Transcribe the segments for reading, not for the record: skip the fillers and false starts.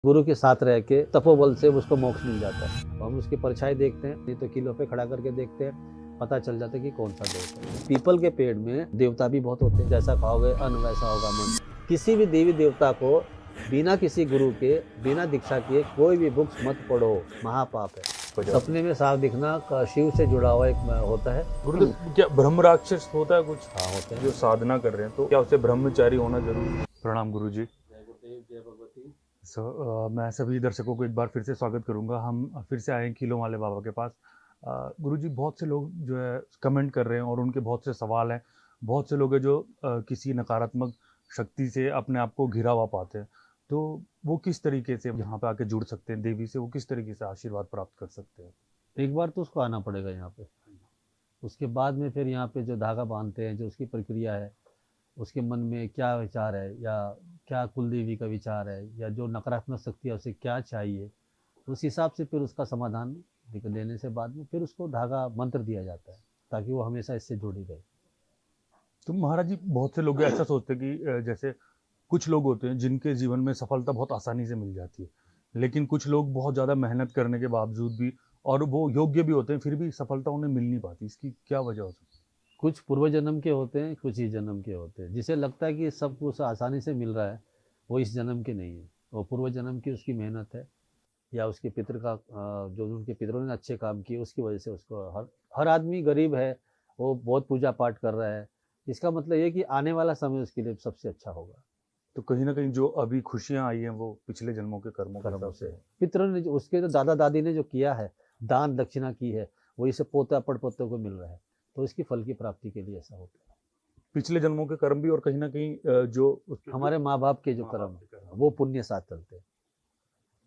गुरु के साथ रह के तपोबल से उसको मोक्ष मिल जाता है। तो हम उसकी परछाई देखते हैं, नहीं तो किलो पे खड़ा करके देखते हैं, पता चल जाता है कि कौन सा दोष है। पीपल के पेड़ में देवता भी बहुत होते हैं, जैसा खाओगे अन्न वैसा होगा मन। किसी भी देवी देवता को बिना किसी गुरु के, बिना दीक्षा किए कोई भी बुक्स मत पढ़ो, महापाप है। सपने में साफ दिखना शिव से जुड़ा हुआ एक होता है। गुरुदेव, क्या ब्रह्म राक्षस होता है कुछ? हाँ, होते हैं। जो साधना कर रहे हैं तो क्या उसे ब्रह्मचारी होना जरूरी है? प्रणाम गुरु जी। जय गुरुदेव, जय भगवती। मैं सभी दर्शकों को एक बार फिर से स्वागत करूंगा। हम फिर से आए हैं कीलों वाले बाबा के पास। गुरु जी, बहुत से लोग जो है कमेंट कर रहे हैं और उनके बहुत से सवाल हैं। बहुत से लोग हैं जो किसी नकारात्मक शक्ति से अपने आप को घिरा हुआ पाते हैं, तो वो किस तरीके से यहाँ पे आके जुड़ सकते हैं देवी से? वो किस तरीके से आशीर्वाद प्राप्त कर सकते हैं? एक बार तो उसको आना पड़ेगा यहाँ पे, उसके बाद में फिर यहाँ पे जो धागा बांधते हैं, जो उसकी प्रक्रिया है, उसके मन में क्या विचार है या क्या कुलदेवी का विचार है या जो नकारात्मक शक्ति है उसे क्या चाहिए, उस हिसाब से फिर उसका समाधान देने से बाद में फिर उसको धागा मंत्र दिया जाता है ताकि वो हमेशा इससे जुड़ी रहे। तो महाराज जी, बहुत से लोग ऐसा सोचते हैं कि जैसे कुछ लोग होते हैं जिनके जीवन में सफलता बहुत आसानी से मिल जाती है, लेकिन कुछ लोग बहुत ज़्यादा मेहनत करने के बावजूद भी, और वो योग्य भी होते हैं, फिर भी सफलता उन्हें मिल नहीं पाती। इसकी क्या वजह हो सकती है? कुछ पूर्व जन्म के होते हैं, कुछ ही जन्म के होते हैं। जिसे लगता है कि सब कुछ आसानी से मिल रहा है, वो इस जन्म के नहीं है, वो पूर्व जन्म की उसकी मेहनत है या उसके पितर का जो उनके पितरों ने अच्छे काम किए उसकी वजह से उसको हर आदमी गरीब है, वो बहुत पूजा पाठ कर रहा है, इसका मतलब ये कि आने वाला समय उसके लिए सबसे अच्छा होगा। तो कहीं ना कहीं जो अभी खुशियां आई हैं वो पिछले जन्मों के कर्मों के हिसाब से है। पितरों ने जो उसके जो दादा दादी ने जो किया है, दान दक्षिणा की है, वो इसे पोता पड़पोतों को मिल रहा है, तो इसकी फल की प्राप्ति के लिए ऐसा होता है। पिछले जन्मों के कर्म भी, और कहीं ना कहीं जो हमारे माँ बाप के जो कर्म वो पुण्य साथ चलते हैं।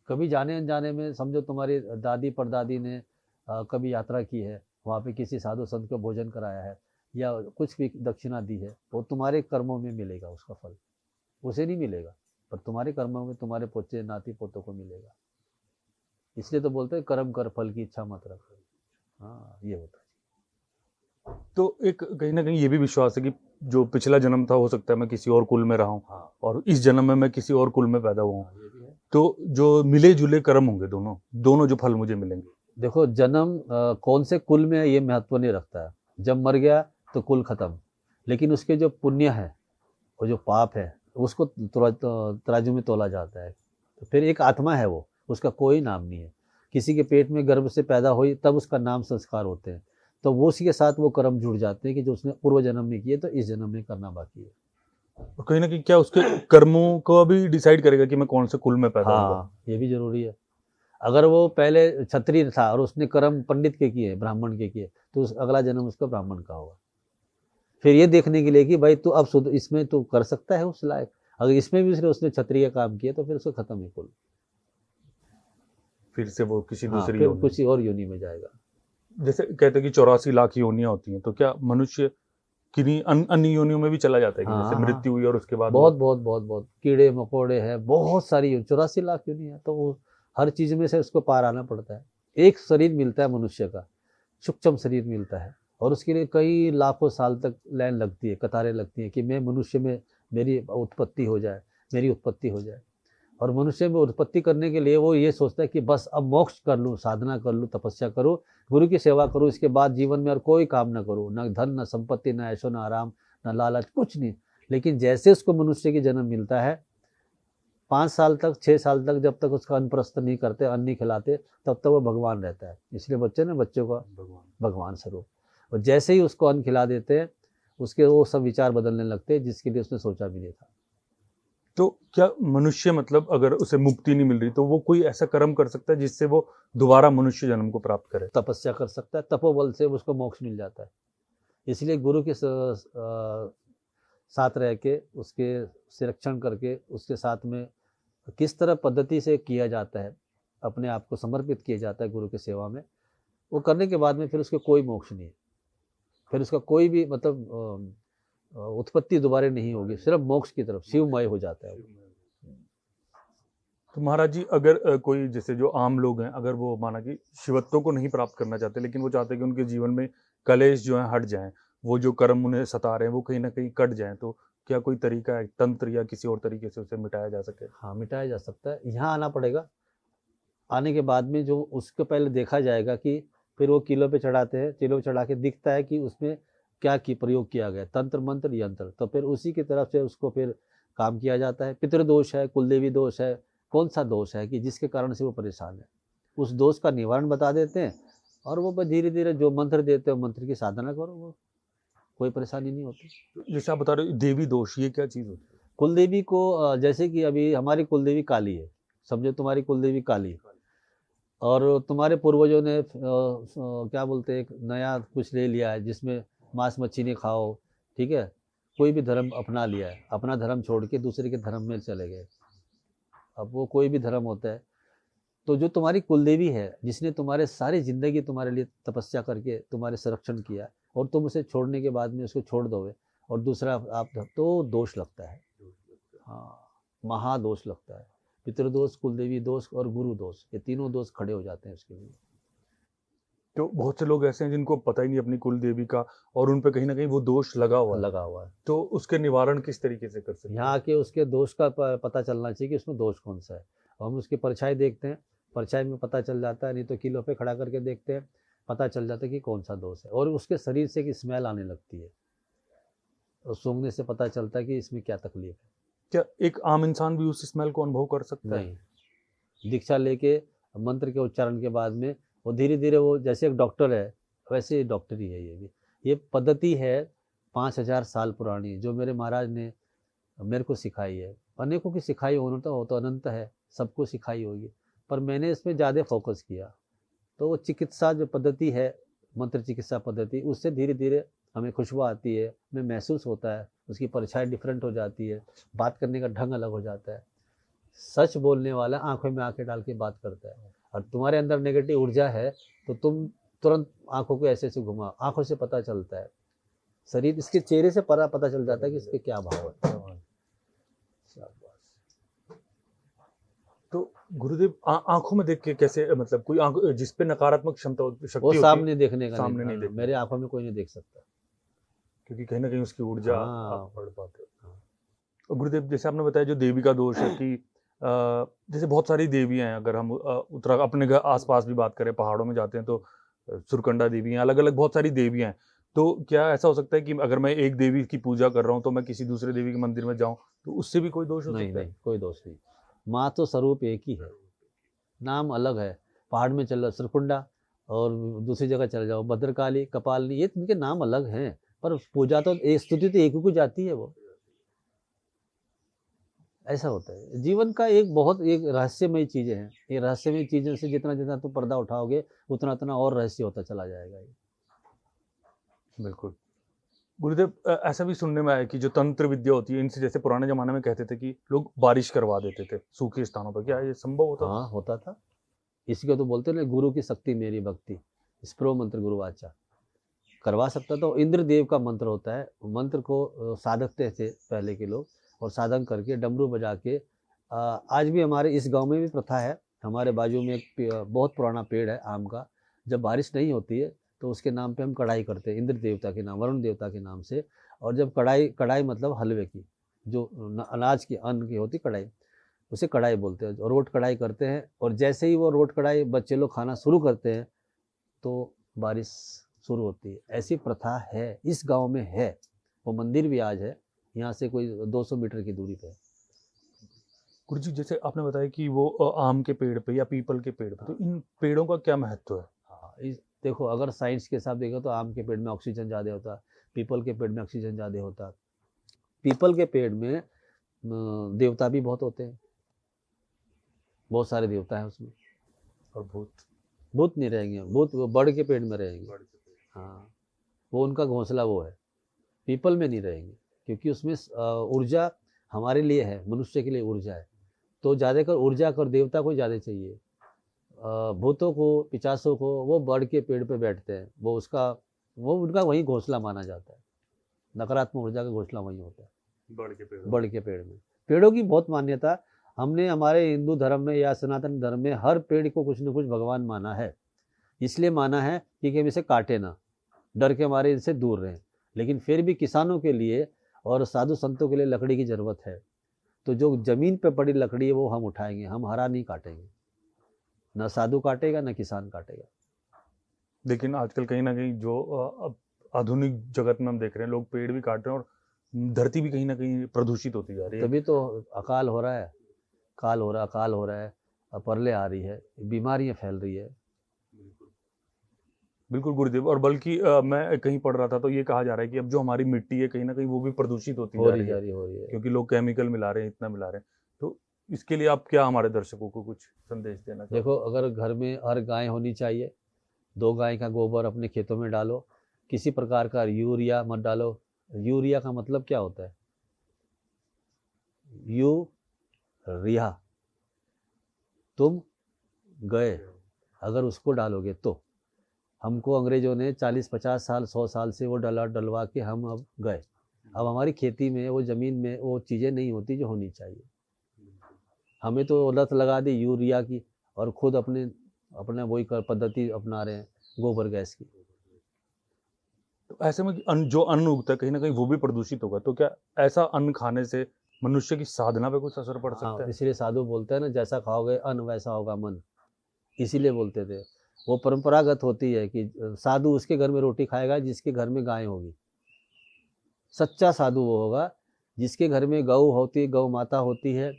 कभी जाने अनजाने में समझो तुम्हारी दादी परदादी ने कभी यात्रा की है, वहाँ पे किसी साधु संत को भोजन कराया है या कुछ भी दक्षिणा दी है, वो तुम्हारे कर्मों में मिलेगा, उसका फल उसे नहीं मिलेगा, पर तुम्हारे कर्मों में तुम्हारे पोते नाती पोतों को मिलेगा। इसलिए तो बोलते हैं कर्म कर फल की इच्छा मत रख। हाँ, ये होता है। तो एक कहीं ना कहीं ये भी विश्वास है कि जो पिछला जन्म था, हो सकता है मैं किसी और कुल में रहा हूँ, हाँ, और इस जन्म में मैं किसी और कुल में पैदा हुआ हूँ। हाँ, ये भी है। तो जो मिले जुले कर्म होंगे, दोनों दोनों जो फल मुझे मिलेंगे। देखो, जन्म कौन से कुल में है ये महत्व नहीं रखता है। जब मर गया तो कुल खत्म, लेकिन उसके जो पुण्य है और जो पाप है उसको तराजू में तोला जाता है। तो फिर एक आत्मा है वो, उसका कोई नाम नहीं है। किसी के पेट में गर्भ से पैदा हुई तब उसका नाम संस्कार होते हैं, तो वो उसी के साथ वो कर्म जुड़ जाते हैं कि जो उसने पूर्व जन्म में किए तो इस जन्म में करना बाकी है। और कहीं ना कहीं क्या उसके कर्मों को भी डिसाइड करेगा कि मैं कौन से कुल में पैदा होगा? हाँ, ये भी जरूरी है। अगर वो पहले क्षत्रिय था और उसने कर्म पंडित के किए, ब्राह्मण के किए, तो अगला जन्म उसका ब्राह्मण का होगा। फिर ये देखने के लिए कि भाई तू अब शुद्ध इसमें तू कर सकता है उस लायक, अगर इसमें भी उसने क्षत्रिय काम किया तो फिर उसको खत्म है कुल। फिर से वो किसी हाँ, दूसरी फिर योनि। किसी और योनि में जाएगा। जैसे कहते हैं कि 84 लाख योनियां होती हैं, तो क्या मनुष्य किन्हीं अन्य योनियों में भी चला जाता है कि हाँ, जैसे हाँ, मृत्यु हुई और उसके बाद बहुत बहुत बहुत बहुत कीड़े मकोड़े हैं, बहुत सारी 84 लाख योनि है, तो वो हर चीज में से उसको पार आना पड़ता है। एक शरीर मिलता है मनुष्य का, सूक्ष्म शरीर मिलता है, और उसके लिए कई लाखों साल तक लाइन लगती है, कतारें लगती हैं कि मैं मनुष्य में मेरी उत्पत्ति हो जाए, मेरी उत्पत्ति हो जाए। और मनुष्य में उत्पत्ति करने के लिए वो ये सोचता है कि बस अब मोक्ष कर लूँ, साधना कर लूँ, तपस्या करूँ, गुरु की सेवा करूँ, इसके बाद जीवन में और कोई काम ना करूँ, न धन न संपत्ति न ऐशो न आराम न लालच, कुछ नहीं। लेकिन जैसे उसको मनुष्य की जन्म मिलता है, 5 साल तक 6 साल तक जब तक उसका अन्न नहीं करते, अन्न नहीं खिलाते, तब तक वो भगवान रहता है। इसलिए बच्चों का भगवान स्वरूप। और जैसे ही उसको अन्न खिला देते हैं, उसके वो सब विचार बदलने लगते हैं जिसके लिए उसने सोचा भी नहीं था। तो क्या मनुष्य, मतलब अगर उसे मुक्ति नहीं मिल रही, तो वो कोई ऐसा कर्म कर सकता है जिससे वो दोबारा मनुष्य जन्म को प्राप्त करे? तपस्या कर सकता है, तपोबल से उसको मोक्ष मिल जाता है। इसलिए गुरु के साथ रह के, उसके संरक्षण करके, उसके साथ में किस तरह पद्धति से किया जाता है, अपने आप को समर्पित किया जाता है गुरु की सेवा में, वो करने के बाद में फिर उसके कोई मोक्ष नहीं है, फिर उसका कोई भी मतलब उत्पत्ति दोबारा नहीं होगी, सिर्फ मोक्ष की तरफ शिवमय हो जाता है। तो महाराज जी, अगर कोई जैसे जो आम लोग हैं, अगर वो माना कि शिवत्व को नहीं प्राप्त करना चाहते, लेकिन वो चाहते हैं कि उनके जीवन में कलेश जो है हट जाएं, वो जो कर्म उन्हें सता रहे हैं वो कहीं ना कहीं कट जाएं, तो क्या कोई तरीका है, तंत्र या किसी और तरीके से उसे मिटाया जा सके? हाँ, मिटाया जा सकता है। यहाँ आना पड़ेगा। आने के बाद में जो उसको पहले देखा जाएगा कि फिर वो किलो पे चढ़ाते हैं, किलो पे चढ़ा के दिखता है कि उसमें क्या की प्रयोग किया गया, तंत्र मंत्र यंत्र, तो फिर उसी की तरफ से उसको फिर काम किया जाता है। पितृदोष है, कुलदेवी दोष है, कौन सा दोष है कि जिसके कारण से वो परेशान है, उस दोष का निवारण बता देते हैं और वो धीरे धीरे जो मंत्र देते हैं मंत्र की साधना करो, वो कोई परेशानी नहीं होती। जैसे आप बता रहे हो देवी दोष, ये क्या चीज़ होती है? कुलदेवी को जैसे कि अभी हमारी कुलदेवी काली है, समझो तुम्हारी कुलदेवी काली, और तुम्हारे पूर्वजों ने क्या बोलते हैं, एक नया कुछ ले लिया है जिसमें मांस मच्छी नहीं खाओ, ठीक है, कोई भी धर्म अपना लिया है, अपना धर्म छोड़ के दूसरे के धर्म में चले गए। अब वो कोई भी धर्म होता है, तो जो तुम्हारी कुलदेवी है जिसने तुम्हारे सारी जिंदगी तुम्हारे लिए तपस्या करके तुम्हारे संरक्षण किया और तुम उसे छोड़ने के बाद में उसको छोड़ दोगे और दूसरा आप, तो दोष लगता है। हाँ, महादोष लगता है। पितृदोष, कुलदेवी दोष और गुरु दोष, ये तीनों दोष खड़े हो जाते हैं उसके लिए। तो बहुत से लोग ऐसे हैं जिनको पता ही नहीं अपनी कुल देवी का और उन पे कहीं ना कहीं वो दोष लगा हुआ है। तो उसके निवारण किस तरीके से कर सकते हैं? यहाँ के उसके दोष का पता चलना चाहिए कि उसमें दोष कौन सा है। हम उसकी परछाई देखते हैं, परछाई में पता चल जाता है, नहीं तो किलो पे खड़ा करके देखते हैं, पता चल जाता है कि कौन सा दोष है। और उसके शरीर से एक स्मेल आने लगती है और सूंघने से पता चलता है कि इसमें क्या तकलीफ है। क्या एक आम इंसान भी उस स्मेल को अनुभव कर सकता है? नहीं, दीक्षा लेके मंत्र के उच्चारण के बाद में वो धीरे धीरे, वो जैसे एक डॉक्टर है वैसे डॉक्टर ही है। ये भी ये पद्धति है 5000 साल पुरानी, जो मेरे महाराज ने मेरे को सिखाई है। अनेकों की सिखाई हो तो अनंत है, सबको सिखाई होगी, पर मैंने इसमें ज़्यादा फोकस किया। तो वो चिकित्सा जो पद्धति है, मंत्र चिकित्सा पद्धति, उससे धीरे धीरे हमें खुशबू आती है, हमें महसूस होता है, उसकी परछाई डिफरेंट हो जाती है, बात करने का ढंग अलग हो जाता है। सच बोलने वाला आंखों में आंखें डाल के बात करता है। और तुम्हारे अंदर नेगेटिव ऊर्जा है तो तुम तुरंत आंखों को ऐसे ऐसे घुमाओ, आंखों से पता चलता है, शरीर इसके चेहरे से पता चल जाता है कि इसके क्या भाव है। तो गुरुदेव आंखों में देख के कैसे, मतलब कोई आंख जिस पे नकारात्मक क्षमता शक्ति वो सामने देखने का, सामने नहीं देखने, मेरे आंखों में कोई नहीं देख सकता, क्योंकि कहीं ना कहीं उसकी ऊर्जा आप पढ़ पाते हो। हाँ। गुरुदेव, जैसे आपने बताया जो देवी का दोष है कि जैसे बहुत सारी देवियां हैं, अगर हम उत्तराखंड अपने घर आसपास भी बात करें, पहाड़ों में जाते हैं तो सुरकंडा देवी हैं, अलग अलग बहुत सारी देवियां हैं। तो क्या ऐसा हो सकता है कि अगर मैं एक देवी की पूजा कर रहा हूँ तो मैं किसी दूसरे देवी के मंदिर में जाऊँ तो उससे भी कोई दोष हो सकता है? नहीं, कोई दोष नहीं। माँ तो स्वरूप एक ही है, नाम अलग है। पहाड़ में चल रहा सुरकुंडा और दूसरी जगह चले जाओ भद्रकाली, कपालिनी, ये इनके नाम अलग हैं, पर पूजा तो एक, स्तुति तो एक ही को जाती है। वो ऐसा होता है। जीवन का एक बहुत एक रहस्यमय चीज़ें हैं। ये रहस्यमय चीज़ों से जितना जितना तुम पर्दा उठाओगे उतना उतना और रहस्य होता चला जाएगा ये। बिल्कुल। गुरुदेव, ऐसा भी सुनने में आया कि जो तंत्र विद्या होती है, इनसे जैसे पुराने जमाने में कहते थे कि लोग बारिश करवा देते थे सूखे स्थानों पर, क्या ये संभव होता? हाँ, होता था। इसी को तो बोलते ना, गुरु की शक्ति मेरी भक्ति, स्प्रो मंत्र गुरुवाचा, करवा सकता। तो इंद्रदेव का मंत्र होता है, मंत्र को साधकते थे पहले के लोग, और साधन करके डमरू बजा के। आज भी हमारे इस गांव में भी प्रथा है। हमारे बाजू में एक बहुत पुराना पेड़ है आम का, जब बारिश नहीं होती है तो उसके नाम पे हम कढ़ाई करते हैं, इंद्र देवता के नाम, वरुण देवता के नाम से। और जब कढ़ाई मतलब हलवे की, जो अनाज की, अन्न की होती कढ़ाई, उसे कढ़ाई बोलते हैं। और रोट कढ़ाई करते हैं, और जैसे ही वो रोट कढ़ाई बच्चे लोग खाना शुरू करते हैं तो बारिश शुरू होती है। ऐसी प्रथा है, इस गांव में है। वो मंदिर भी आज है, यहाँ से कोई 200 मीटर की दूरी पे है। गुरुजी, जैसे आपने बताया कि वो आम के पेड़ पे या पीपल के पेड़ पे, तो इन पेड़ों का क्या महत्व है? हाँ, देखो, अगर साइंस के हिसाब देखो तो आम के पेड़ में ऑक्सीजन ज़्यादा होता है, पीपल के पेड़ में ऑक्सीजन ज़्यादा होता है। पीपल के पेड़ में देवता भी बहुत होते हैं, बहुत सारे देवता हैं उसमें। और भूत नहीं रहेंगे, भूत वो बड़ के पेड़ में रहेंगे। हाँ, वो उनका घोंसला वो है, पीपल में नहीं रहेंगे, क्योंकि उसमें ऊर्जा हमारे लिए है, मनुष्य के लिए ऊर्जा है। तो ज़्यादातर ऊर्जा कर देवता को ज़्यादा चाहिए। भूतों को, पिचासों को, वो बड़ के पेड़ पे बैठते हैं, वो उनका वही घोंसला माना जाता है। नकारात्मक ऊर्जा का घोंसला वही होता है, बड़ के पेड़ में। पेड़ों की बहुत मान्यता हमने हमारे हिंदू धर्म में या सनातन धर्म में हर पेड़ को कुछ न कुछ भगवान माना है। इसलिए माना है कि हम इसे काटे ना, डर के मारे इनसे दूर रहें। लेकिन फिर भी किसानों के लिए और साधु संतों के लिए लकड़ी की ज़रूरत है। तो जो ज़मीन पे पड़ी लकड़ी है वो हम उठाएंगे, हम हरा नहीं काटेंगे। न साधु काटेगा न किसान काटेगा। लेकिन आजकल कहीं ना कहीं जो अब आधुनिक जगत में हम देख रहे हैं, लोग पेड़ भी काट रहे हैं और धरती भी कहीं ना कहीं प्रदूषित होती जा रही है। तभी तो अकाल हो रहा है, अकाल हो रहा है, परले आ रही है, बीमारियां फैल रही है। बिल्कुल गुरुदेव। और बल्कि मैं कहीं पढ़ रहा था तो ये कहा जा रहा है कि अब जो हमारी मिट्टी है कहीं ना कहीं वो भी प्रदूषित होती जा रही है, क्योंकि लोग केमिकल मिला रहे हैं, इतना मिला रहे हैं। तो इसके लिए आप क्या हमारे दर्शकों को कुछ संदेश देना चाहते? देखो, अगर घर में हर गाय होनी चाहिए, 2 गाय का गोबर अपने खेतों में डालो, किसी प्रकार का यूरिया मत डालो। यूरिया का मतलब क्या होता है? रिहा, तुम गए, अगर उसको डालोगे तो हमको अंग्रेजों ने 40-50 साल 100 साल से वो डलवा के हम अब गए। अब हमारी खेती में वो ज़मीन में वो चीज़ें नहीं होती जो होनी चाहिए। हमें तो लत लगा दी यूरिया की और खुद अपने वही पद्धति अपना रहे हैं गोबर गैस की। तो ऐसे में जो अन्न उगता है कहीं ना कहीं वो भी प्रदूषित होगा, तो क्या ऐसा अन्न खाने से मनुष्य की साधना पे कुछ असर पड़ सकता है? इसीलिए साधु बोलते हैं ना, जैसा खाओगे अन्न वैसा होगा मन। इसीलिए बोलते थे, वो परंपरागत होती है कि साधु उसके घर में रोटी खाएगा जिसके घर में गाय होगी। सच्चा साधु वो होगा जिसके घर में गौ माता होती है,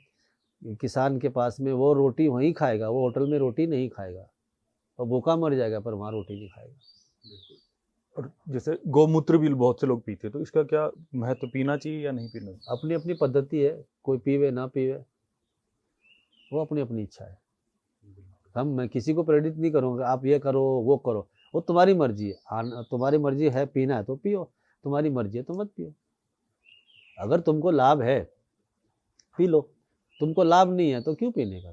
किसान के पास में, वो रोटी वहीं खाएगा, वो होटल में रोटी नहीं खाएगा। और भूखा मर जाएगा पर वहाँ रोटी नहीं खाएगा। और जैसे गौमूत्र भी बहुत से लोग पीते हैं, तो इसका क्या महत्व, पीना चाहिए या नहीं पीना चाहिए? अपनी अपनी पद्धति है, कोई पीवे ना पीवे, वो अपनी अपनी इच्छा है। मैं किसी को प्रेरित नहीं करूँगा आप ये करो वो करो, वो तुम्हारी मर्जी है। तुम्हारी मर्जी है पीना है तो पियो, तुम्हारी मर्जी है तो मत पियो। अगर तुमको लाभ है पी लो, तुमको लाभ नहीं है तो क्यों पीने का?